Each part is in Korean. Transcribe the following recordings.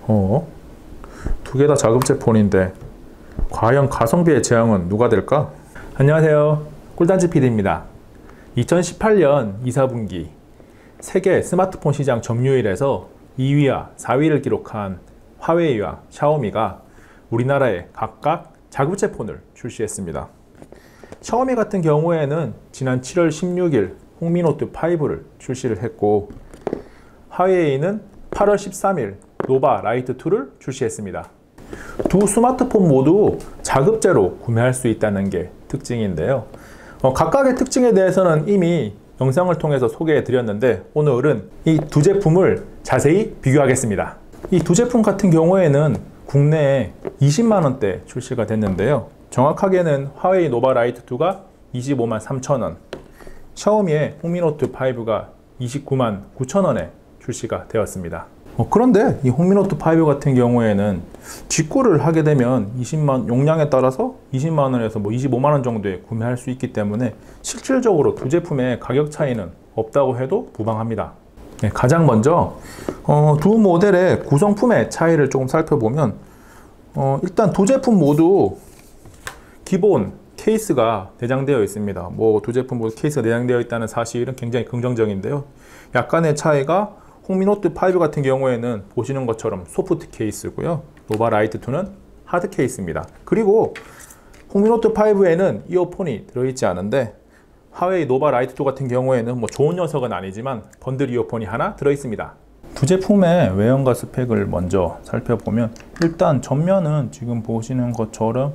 두 개 다 자급제 폰인데 과연 가성비의 제왕은 누가 될까? 안녕하세요, 꿀단지 PD입니다. 2018년 2, 4분기 세계 스마트폰 시장 점유율에서 2위와 4위를 기록한 화웨이와 샤오미가 우리나라에 각각 자급제 폰을 출시했습니다. 샤오미 같은 경우에는 지난 7월 16일 홍미노트 5를 출시를 했고, 화웨이는 8월 13일 노바 라이트 2를 출시했습니다. 두 스마트폰 모두 자급제로 구매할 수 있다는 게 특징인데요. 각각의 특징에 대해서는 이미 영상을 통해서 소개해 드렸는데, 오늘은 이 두 제품을 자세히 비교하겠습니다. 이 두 제품 같은 경우에는 국내에 20만원대 출시가 됐는데요. 정확하게는 화웨이 노바 라이트 2가 25만 3천원, 샤오미의 홍미노트 5가 29만 9천원에 출시가 되었습니다. 그런데 이 홍미노트 5 같은 경우에는 직구를 하게 되면 용량에 따라서 20만원에서 25만원 정도에 구매할 수 있기 때문에 실질적으로 두 제품의 가격 차이는 없다고 해도 무방합니다. 가장 먼저 두 모델의 구성품의 차이를 조금 살펴보면, 일단 두 제품 모두 기본 케이스가 내장되어 있습니다. 두 제품 모두 케이스가 내장되어 있다는 사실은 굉장히 긍정적인데요. 약간의 차이가, 홍미노트 5 같은 경우에는 보시는 것처럼 소프트 케이스고요, 노바 라이트 2는 하드 케이스입니다. 그리고 홍미노트 5에는 이어폰이 들어있지 않은데, 화웨이 노바 라이트 2 같은 경우에는 좋은 녀석은 아니지만 번들 이어폰이 하나 들어있습니다. 두 제품의 외형과 스펙을 먼저 살펴보면, 일단 전면은 지금 보시는 것처럼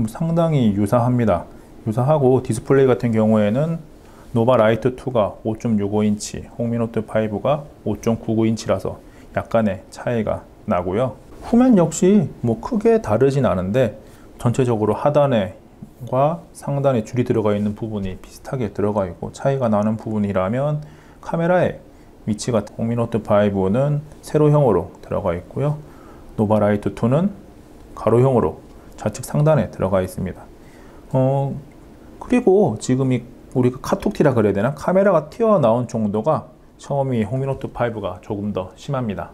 상당히 유사합니다. 유사하고 디스플레이 같은 경우에는 노바 라이트 2가 5.65인치, 홍미노트 5가 5.99인치라서 약간의 차이가 나고요. 후면 역시 크게 다르진 않은데, 전체적으로 하단과 상단에 줄이 들어가 있는 부분이 비슷하게 들어가 있고, 차이가 나는 부분이라면 카메라의 위치가 홍미노트 5는 세로형으로 들어가 있고요, 노바 라이트 2는 가로형으로 좌측 상단에 들어가 있습니다. 그리고 지금 우리가 카톡티라 그래야 되나? 카메라가 튀어나온 정도가 샤오미 홍미노트 5가 조금 더 심합니다.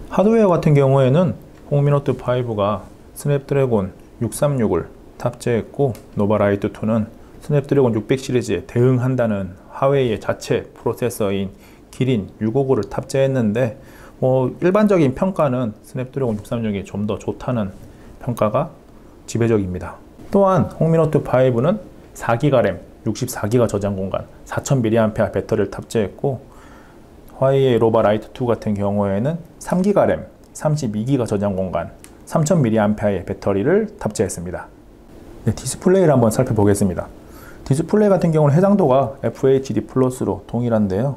하드웨어 같은 경우에는 홍미노트 5가 스냅드래곤 636을 탑재했고, 노바 라이트 2는 스냅드래곤 600 시리즈에 대응한다는 화웨이의 자체 프로세서인 기린 659를 탑재했는데, 일반적인 평가는 스냅드래곤 636이 좀 더 좋다는 평가가 지배적입니다. 또한 홍미노트 5는 4기가 램, 64기가 저장 공간, 4000mAh 배터리를 탑재했고, 화웨이의 노바 라이트 2 같은 경우에는 3기가 램, 32기가 저장 공간, 3000mAh의 배터리를 탑재했습니다. 디스플레이를 한번 살펴보겠습니다. 디스플레이 같은 경우는 해상도가 FHD 플러스로 동일한데요.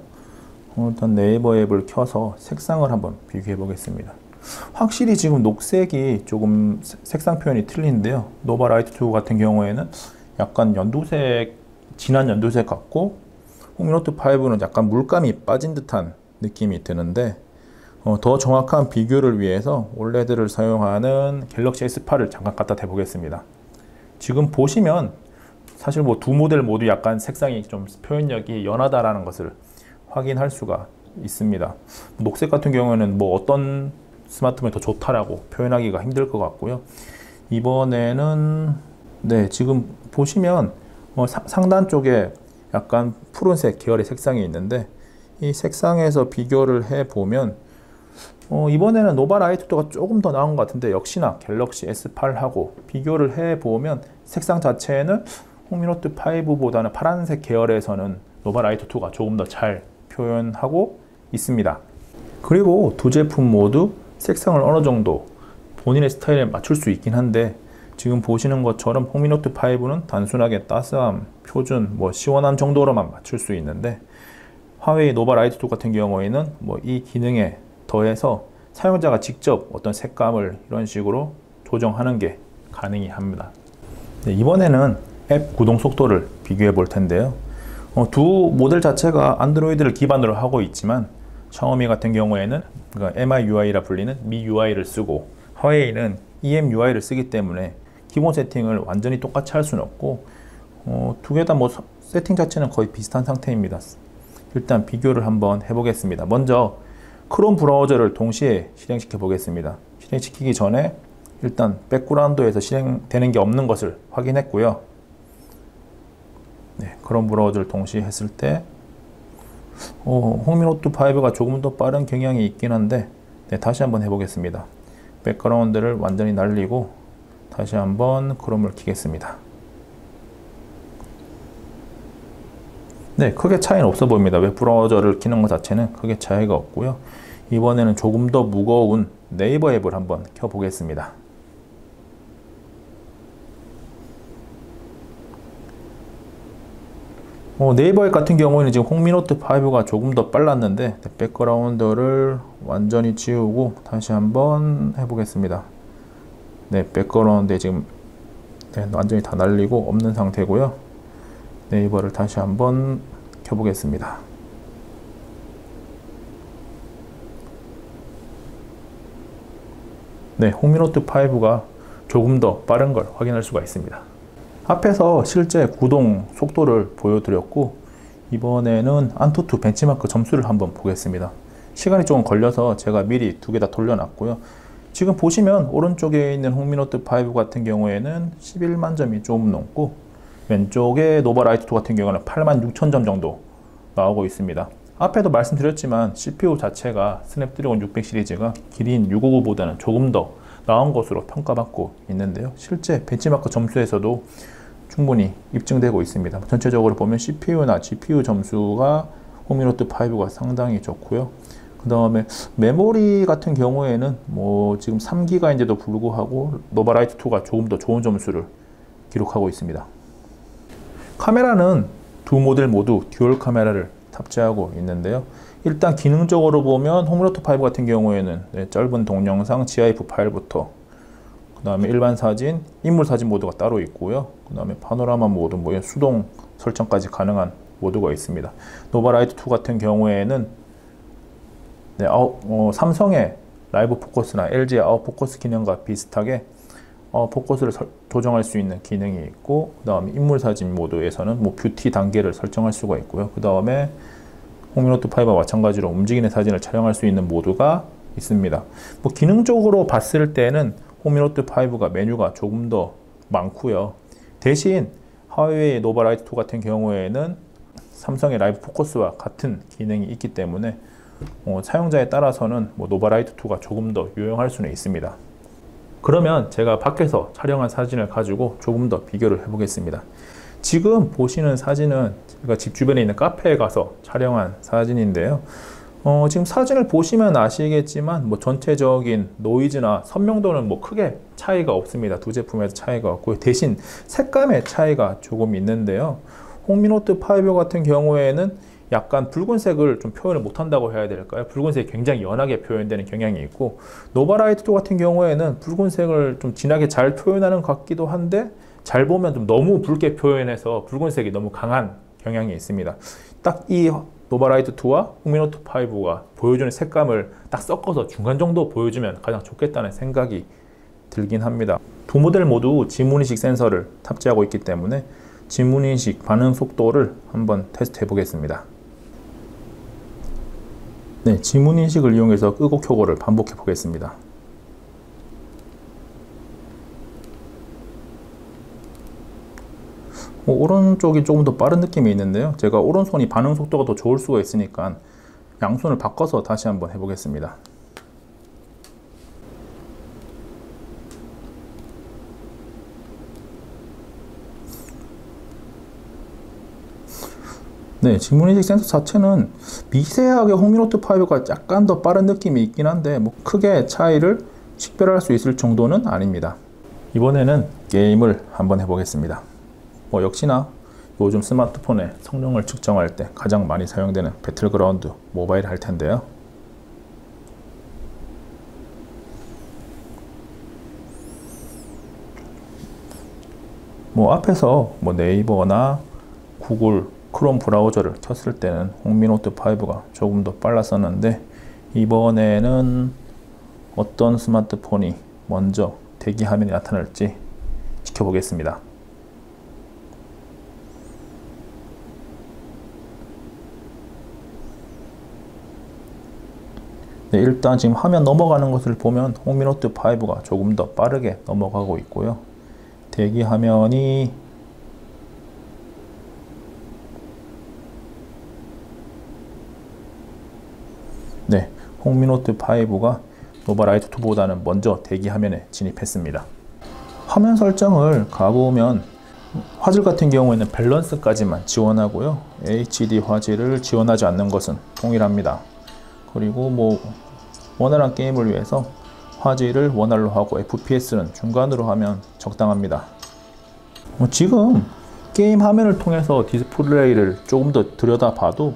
일단 네이버 앱을 켜서 색상을 한번 비교해 보겠습니다. 확실히 지금 녹색이 조금 색상 표현이 틀린데요. 노바 라이트 2 같은 경우에는 약간 연두색, 진한 연두색 같고, 홍미노트 5는 약간 물감이 빠진 듯한 느낌이 드는데, 더 정확한 비교를 위해서 올레드를 사용하는 갤럭시 S8을 잠깐 갖다 대보겠습니다. 지금 보시면 사실 두 모델 모두 약간 색상이 좀 표현력이 연하다라는 것을 확인할 수가 있습니다. 녹색 같은 경우에는 어떤 스마트폰이 더 좋다라고 표현하기가 힘들 것 같고요. 이번에는 지금 보시면 상단 쪽에 약간 푸른색 계열의 색상이 있는데, 이 색상에서 비교를 해보면 이번에는 노바 라이트 2가 조금 더 나은 것 같은데, 역시나 갤럭시 S8하고 비교를 해보면 색상 자체는 홍미노트 5보다는 파란색 계열에서는 노바 라이트 2가 조금 더 잘 표현하고 있습니다. 그리고 두 제품 모두 색상을 어느 정도 본인의 스타일에 맞출 수 있긴 한데, 지금 보시는 것처럼 홍미노트 5는 단순하게 따스함, 표준, 시원함 정도로만 맞출 수 있는데, 화웨이 노바 라이트 2 같은 경우에는 이 기능에 더해서 사용자가 직접 어떤 색감을 이런 식으로 조정하는 게 가능합니다. 이번에는 앱 구동 속도를 비교해 볼 텐데요. 두 모델 자체가 안드로이드를 기반으로 하고 있지만, 샤오미 같은 경우에는 MIUI라 불리는 MIUI를 쓰고, 화웨이는 EMUI를 쓰기 때문에 기본 세팅을 완전히 똑같이 할 수는 없고, 두 개 다 세팅 자체는 거의 비슷한 상태입니다. 일단 비교를 한번 해보겠습니다. 먼저 크롬 브라우저를 동시에 실행시켜 보겠습니다. 실행시키기 전에 일단 백그라운드에서 실행되는 게 없는 것을 확인했고요. 네, 크롬 브라우저를 동시에 했을 때 홍미노트5가 조금 더 빠른 경향이 있긴 한데, 네, 다시 한번 해보겠습니다. 백그라운드를 완전히 날리고 다시 한번 크롬을 키겠습니다. 네, 크게 차이는 없어 보입니다. 웹브라우저를 키는 것 자체는 크게 차이가 없고요. 이번에는 조금 더 무거운 네이버 앱을 한번 켜보겠습니다. 네이버 앱 같은 경우에는 지금 홍미노트5가 조금 더 빨랐는데, 백그라운드를 완전히 지우고 다시 한번 해보겠습니다. 네, 백그라운드에 지금 완전히 다 날리고 없는 상태고요. 네이버를 다시 한번 켜보겠습니다. 네, 홍미노트5가 조금 더 빠른 걸 확인할 수가 있습니다. 앞에서 실제 구동 속도를 보여드렸고, 이번에는 안투투 벤치마크 점수를 한번 보겠습니다. 시간이 조금 걸려서 제가 미리 두 개 다 돌려놨고요. 지금 보시면 오른쪽에 있는 홍미노트5 같은 경우에는 11만 점이 조금 넘고, 왼쪽에 노바라이트2 같은 경우는 86,000점 정도 나오고 있습니다. 앞에도 말씀드렸지만 CPU 자체가 스냅드래곤 600 시리즈가 기린 659보다는 조금 더 나은 것으로 평가받고 있는데요. 실제 벤치마크 점수에서도 충분히 입증되고 있습니다. 전체적으로 보면 CPU나 GPU 점수가 홍미노트5가 상당히 좋고요. 그 다음에 메모리 같은 경우에는 지금 3기가인데도 불구하고 노바라이트2가 조금 더 좋은 점수를 기록하고 있습니다. 카메라는 두 모델 모두 듀얼 카메라를 탑재하고 있는데요. 일단 기능적으로 보면 홍미노트5 같은 경우에는 짧은 동영상 GIF 파일부터, 그 다음에 일반 사진, 인물 사진 모드가 따로 있고요. 그 다음에 파노라마 모드, 수동 설정까지 가능한 모드가 있습니다. 노바라이트2 같은 경우에는 삼성의 라이브 포커스나 LG의 아웃포커스 기능과 비슷하게 포커스를 조정할 수 있는 기능이 있고, 그 다음에 인물 사진 모드에서는 뷰티 단계를 설정할 수가 있고요. 그 다음에 홍미노트5와 마찬가지로 움직이는 사진을 촬영할 수 있는 모드가 있습니다. 기능적으로 봤을 때는 홍미노트5가 메뉴가 조금 더 많고요. 대신 하웨이 노바라이트2 같은 경우에는 삼성의 라이브 포커스와 같은 기능이 있기 때문에 사용자에 따라서는 노바라이트2가 조금 더 유용할 수는 있습니다. 그러면 제가 밖에서 촬영한 사진을 가지고 조금 더 비교를 해 보겠습니다. 지금 보시는 사진은 제가 집 주변에 있는 카페에 가서 촬영한 사진인데요. 지금 사진을 보시면 아시겠지만 전체적인 노이즈나 선명도는 크게 차이가 없습니다. 두 제품에서 차이가 없고요. 대신 색감의 차이가 조금 있는데요. 홍미노트5 같은 경우에는 약간 붉은색을 좀 표현을 못한다고 해야 될까요? 붉은색이 굉장히 연하게 표현되는 경향이 있고, 노바라이트2 같은 경우에는 붉은색을 좀 진하게 잘 표현하는 것 같기도 한데, 잘 보면 좀 너무 붉게 표현해서 붉은색이 너무 강한 경향이 있습니다. 딱 이 노바라이트2와 홍미노트5가 보여주는 색감을 딱 섞어서 중간 정도 보여주면 가장 좋겠다는 생각이 들긴 합니다. 두 모델 모두 지문인식 센서를 탑재하고 있기 때문에 지문인식 반응 속도를 한번 테스트 해 보겠습니다. 네, 지문인식을 이용해서 끄고 켜고를 반복해 보겠습니다. 오른쪽이 조금 더 빠른 느낌이 있는데요. 제가 오른손이 반응 속도가 더 좋을 수가 있으니까 양손을 바꿔서 다시 한번 해보겠습니다. 네, 지문인식 센서 자체는 미세하게 홍미노트5가 약간 더 빠른 느낌이 있긴 한데 크게 차이를 식별할 수 있을 정도는 아닙니다. 이번에는 게임을 한번 해보겠습니다. 역시나 요즘 스마트폰의 성능을 측정할 때 가장 많이 사용되는 배틀그라운드 모바일 할 텐데요. 앞에서 네이버나 구글 크롬 브라우저를 켰을 때는 홍미노트5가 조금 더 빨랐었는데, 이번에는 어떤 스마트폰이 먼저 대기 화면이 나타날지 지켜보겠습니다. 네, 일단 지금 화면 넘어가는 것을 보면 홍미노트 5가 조금 더 빠르게 넘어가고 있고요. 대기 화면이 네, 홍미노트 5가 노바라이트 2보다는 먼저 대기 화면에 진입했습니다. 화면 설정을 가보면 화질 같은 경우에는 밸런스까지만 지원하고요. HD 화질을 지원하지 않는 것은 동일합니다. 그리고 뭐 원활한 게임을 위해서 화질을 원활로 하고 FPS는 중간으로 하면 적당합니다. 지금 게임 화면을 통해서 디스플레이를 조금 더 들여다봐도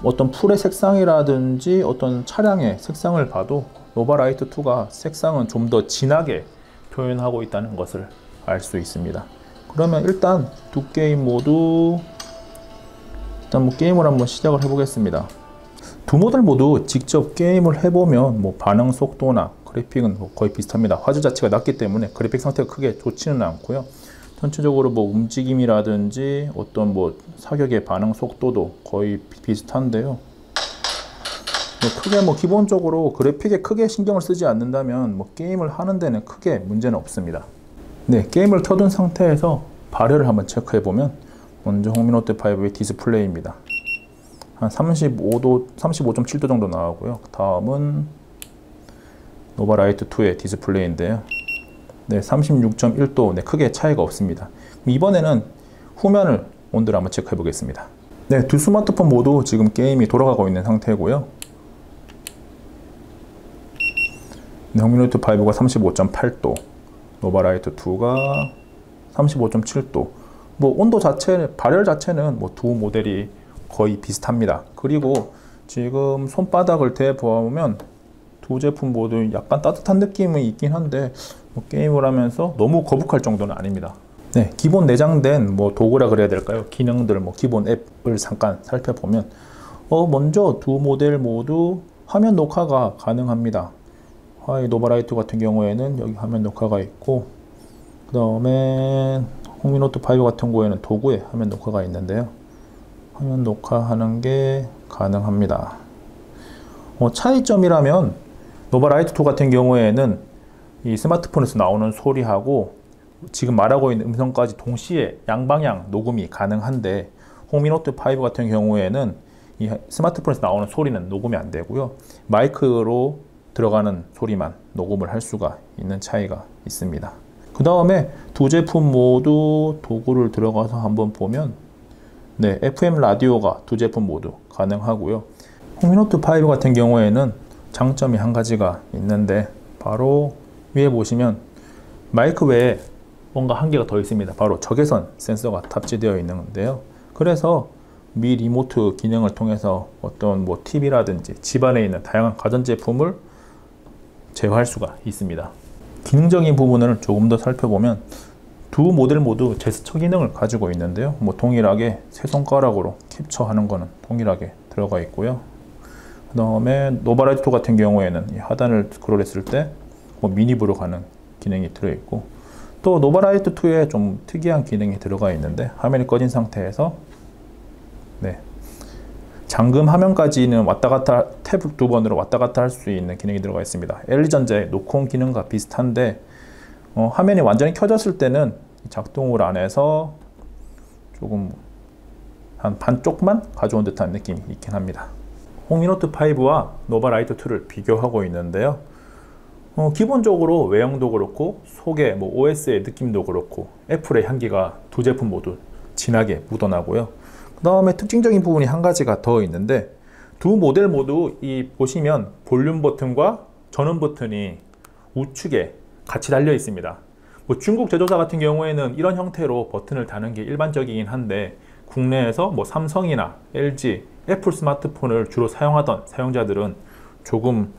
어떤 풀의 색상이라든지 어떤 차량의 색상을 봐도 노바라이트 2가 색상은 좀 더 진하게 표현하고 있다는 것을 알 수 있습니다. 그러면 일단 두 게임 모두 일단 게임을 한번 시작을 해 보겠습니다. 두 모델 모두 직접 게임을 해보면 반응 속도나 그래픽은 거의 비슷합니다. 화질 자체가 낮기 때문에 그래픽 상태가 크게 좋지는 않고요. 전체적으로 움직임이라든지 어떤 사격의 반응 속도도 거의 비슷한데요. 크게 기본적으로 그래픽에 크게 신경을 쓰지 않는다면 게임을 하는 데는 크게 문제는 없습니다. 네, 게임을 켜둔 상태에서 발열을 한번 체크해 보면 먼저 홍미노트 5의 디스플레이입니다. 한 35도, 35.7도 정도 나오고요. 다음은 노바라이트 2의 디스플레이인데요. 네, 36.1도. 네, 크게 차이가 없습니다. 이번에는 후면을 온도를 한번 체크해 보겠습니다. 네, 두 스마트폰 모두 지금 게임이 돌아가고 있는 상태고요. 네, 홍미노트 5가 35.8도, 노바라이트 2가 35.7도. 온도 자체, 발열 자체는 두 모델이 거의 비슷합니다. 그리고 지금 손바닥을 대보면 두 제품 모두 약간 따뜻한 느낌이 있긴 한데 게임을 하면서 너무 거북할 정도는 아닙니다. 네, 기본 내장된 도구라 그래야 될까요? 기능들, 기본 앱을 잠깐 살펴보면 먼저 두 모델 모두 화면 녹화가 가능합니다. 노바라이트 같은 경우에는 여기 화면 녹화가 있고, 그 다음에 홍미노트 5 같은 경우에는 도구에 화면 녹화가 있는데요. 화면 녹화하는 게 가능합니다. 차이점이라면 노바라이트 2 같은 경우에는 이 스마트폰에서 나오는 소리하고 지금 말하고 있는 음성까지 동시에 양방향 녹음이 가능한데, 홍미노트 5 같은 경우에는 이 스마트폰에서 나오는 소리는 녹음이 안 되고요. 마이크로 들어가는 소리만 녹음을 할 수가 있는 차이가 있습니다. 그 다음에 두 제품 모두 도구를 들어가서 한번 보면 네, FM 라디오가 두 제품 모두 가능하고요. 홍미노트 5 같은 경우에는 장점이 한 가지가 있는데, 바로 위에 보시면 마이크 외에 뭔가 한 개가 더 있습니다. 바로 적외선 센서가 탑재되어 있는데요. 그래서 미 리모트 기능을 통해서 어떤 TV라든지 집안에 있는 다양한 가전제품을 제어할 수가 있습니다. 기능적인 부분을 조금 더 살펴보면 두 모델 모두 제스처 기능을 가지고 있는데요. 동일하게 세 손가락으로 캡처하는 거는 동일하게 들어가 있고요. 그 다음에 노바라이트 2 같은 경우에는 이 하단을 스크롤했을 때 미니브로 가는 기능이 들어있고, 또 노바라이트 2에 좀 특이한 기능이 들어가 있는데, 화면이 꺼진 상태에서 네, 잠금 화면까지는 왔다 갔다 탭 두 번으로 왔다 갔다 할 수 있는 기능이 들어가 있습니다. LG전자의 노콘 기능과 비슷한데 화면이 완전히 켜졌을 때는 작동을 안 해서 조금 한 반쪽만 가져온 듯한 느낌이 있긴 합니다. 홍미노트 5와 노바라이트 2를 비교하고 있는데요. 기본적으로 외형도 그렇고 속에 OS의 느낌도 그렇고 애플의 향기가 두 제품 모두 진하게 묻어나고요. 그 다음에 특징적인 부분이 한 가지가 더 있는데, 두 모델 모두 보시면 볼륨 버튼과 전원 버튼이 우측에 같이 달려 있습니다. 중국 제조사 같은 경우에는 이런 형태로 버튼을 다는 게 일반적이긴 한데, 국내에서 삼성이나 LG, 애플 스마트폰을 주로 사용하던 사용자들은 조금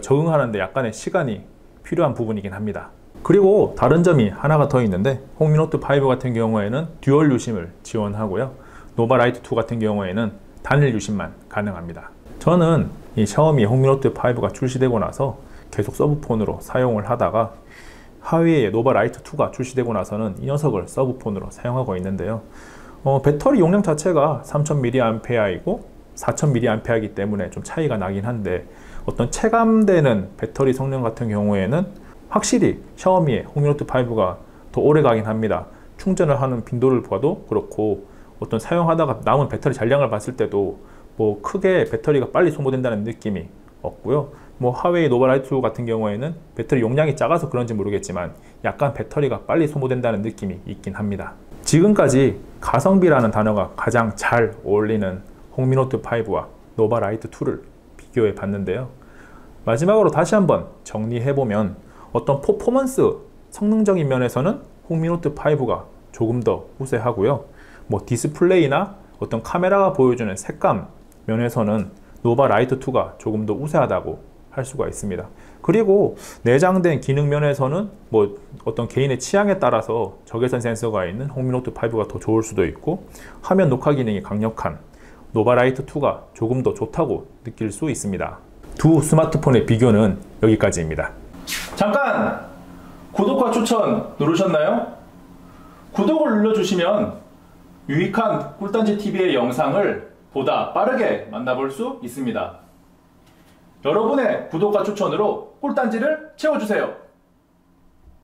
적응하는데 약간의 시간이 필요한 부분이긴 합니다. 그리고 다른 점이 하나가 더 있는데, 홍미노트 5 같은 경우에는 듀얼 유심을 지원하고요. 노바라이트 2 같은 경우에는 단일 유심만 가능합니다. 저는 이 샤오미 홍미노트 5가 출시되고 나서 계속 서브폰으로 사용을 하다가 하위에 노바라이트 2가 출시되고 나서는 이 녀석을 서브폰으로 사용하고 있는데요. 배터리 용량 자체가 3000mAh이고 4000mAh이기 때문에 좀 차이가 나긴 한데, 어떤 체감되는 배터리 성능 같은 경우에는 확실히 샤오미의 홍미노트 5가 더 오래 가긴 합니다. 충전을 하는 빈도를 봐도 그렇고, 어떤 사용하다가 남은 배터리 잔량을 봤을 때도 뭐 크게 배터리가 빨리 소모된다는 느낌이 없고요. 뭐 하웨이 노바라이트 2 같은 경우에는 배터리 용량이 작아서 그런지 모르겠지만 약간 배터리가 빨리 소모된다는 느낌이 있긴 합니다. 지금까지 가성비라는 단어가 가장 잘 어울리는 홍미노트 5와 노바라이트 2를 비교해 봤는데요. 마지막으로 다시 한번 정리해보면, 어떤 퍼포먼스, 성능적인 면에서는 홍미노트 5가 조금 더 우세하고요. 뭐 디스플레이나 어떤 카메라가 보여주는 색감 면에서는 노바라이트 2가 조금 더 우세하다고 할 수가 있습니다. 그리고 내장된 기능 면에서는 뭐 어떤 개인의 취향에 따라서 적외선 센서가 있는 홍미노트 5가 더 좋을 수도 있고, 화면 녹화 기능이 강력한 노바라이트 2가 조금 더 좋다고 느낄 수 있습니다. 두 스마트폰의 비교는 여기까지입니다. 잠깐! 구독과 추천 누르셨나요? 구독을 눌러주시면 유익한 꿀단지TV의 영상을 보다 빠르게 만나볼 수 있습니다. 여러분의 구독과 추천으로 꿀단지를 채워주세요.